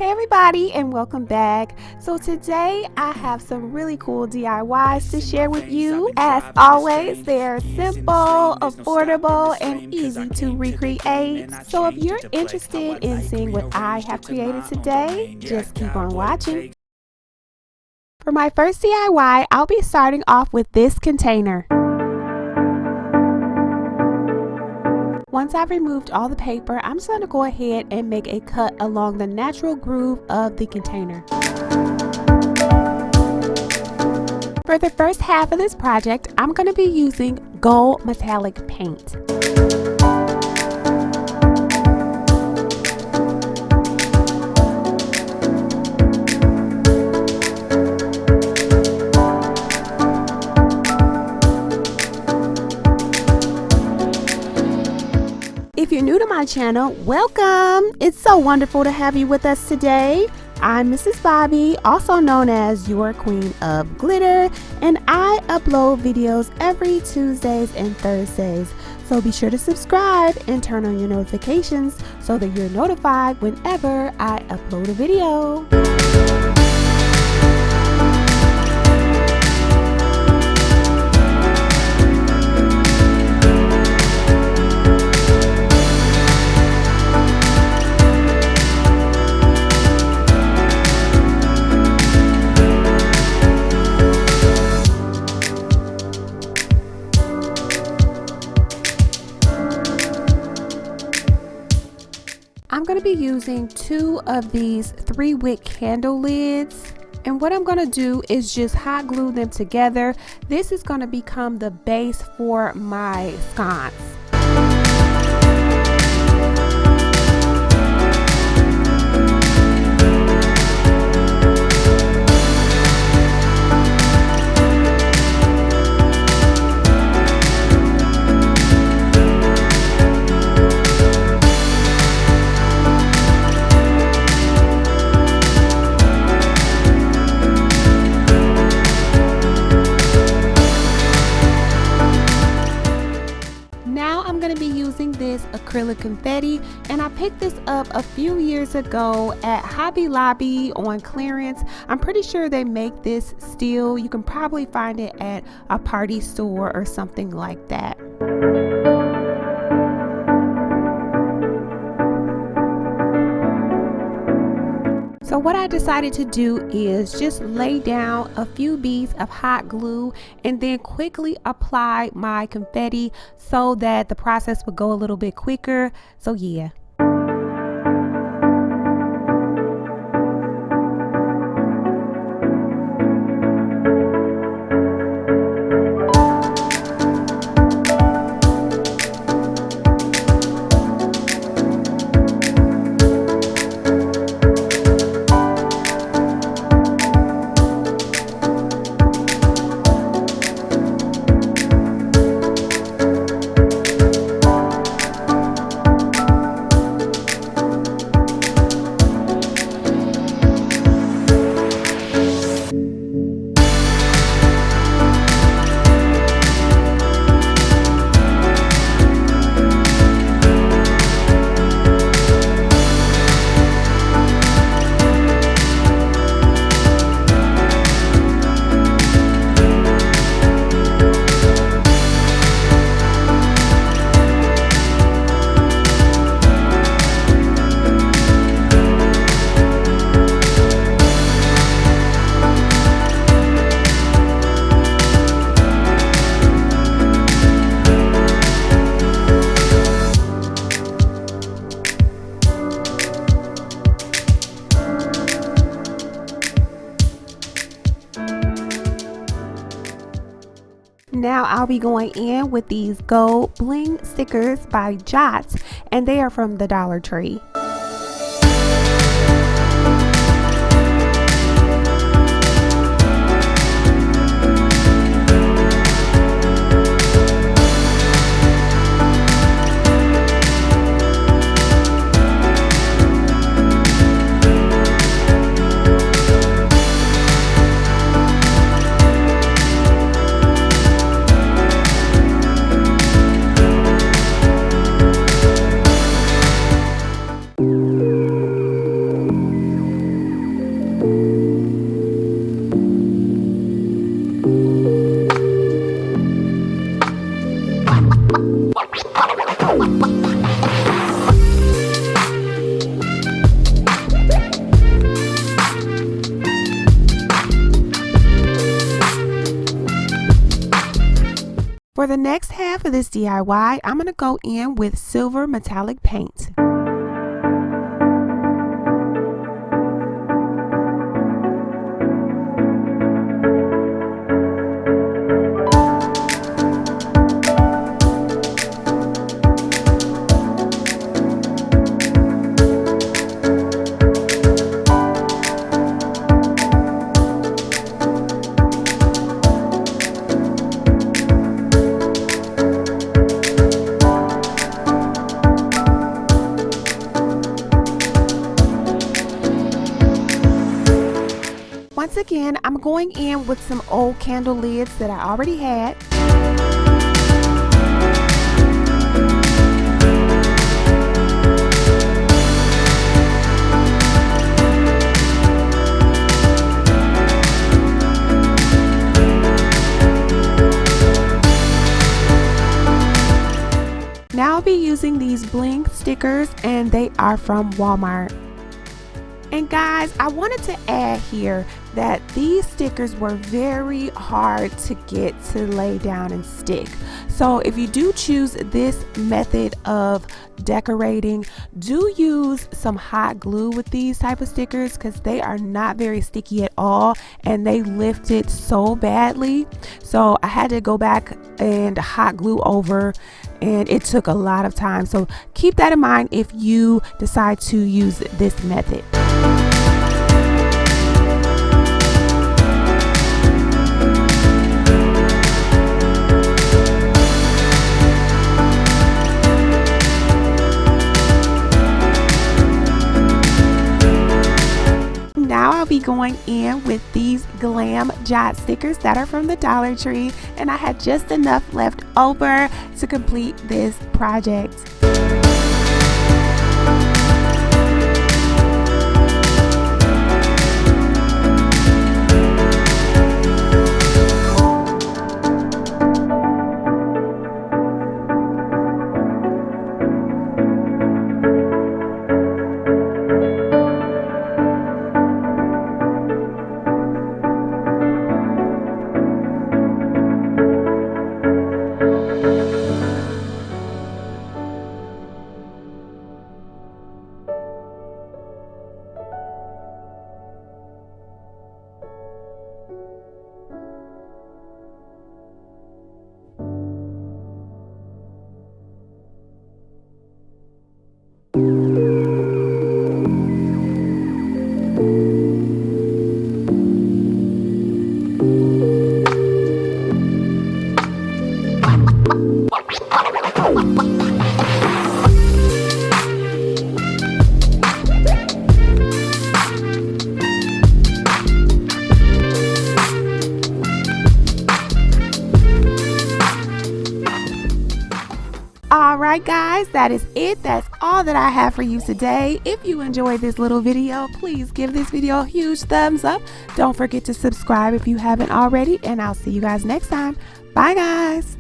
Hey everybody, and welcome back. So today I have some really cool DIYs to share with you. As always, they're simple, affordable, and easy to recreate. So if you're interested in seeing what I have created today, just keep on watching. For my first DIY, I'll be starting off with this container. Once I've removed all the paper, I'm just going to go ahead and make a cut along the natural groove of the container. For the first half of this project, I'm going to be using gold metallic paint. If you're new to my channel, welcome! It's so wonderful to have you with us today. I'm Mrs. Bobby, also known as your Queen of Glitter, and I upload videos every Tuesdays and Thursdays. So be sure to subscribe and turn on your notifications so that you're notified whenever I upload a video. I'm going to be using 2 of these 3-wick candle lids, and what I'm going to do is just hot glue them together. This is going to become the base for my sconce. This acrylic confetti, and I picked this up a few years ago at Hobby Lobby on clearance. I'm pretty sure they make this still. You can probably find it at a party store or something like that. So what I decided to do is just lay down a few beads of hot glue and then quickly apply my confetti so that the process would go a little bit quicker. So yeah. Now I'll be going in with these gold bling stickers by Jots, and they are from the Dollar Tree. For the next half of this DIY, I'm going to go in with silver metallic paint. Once again, I'm going in with some old candle lids that I already had. Now I'll be using these bling stickers, and they are from Walmart. And guys, I wanted to add here that these stickers were very hard to get to lay down and stick. So if you do choose this method of decorating, do use some hot glue with these type of stickers, because they are not very sticky at all and they lifted so badly. So I had to go back and hot glue over, and it took a lot of time. So keep that in mind if you decide to use this method. Now I'll be going in with these glam jot stickers that are from the Dollar Tree, and I had just enough left over to complete this project. Alright guys, that is it. That's all that I have for you today. If you enjoyed this little video, please give this video a huge thumbs up. Don't forget to subscribe if you haven't already, and I'll see you guys next time. Bye guys.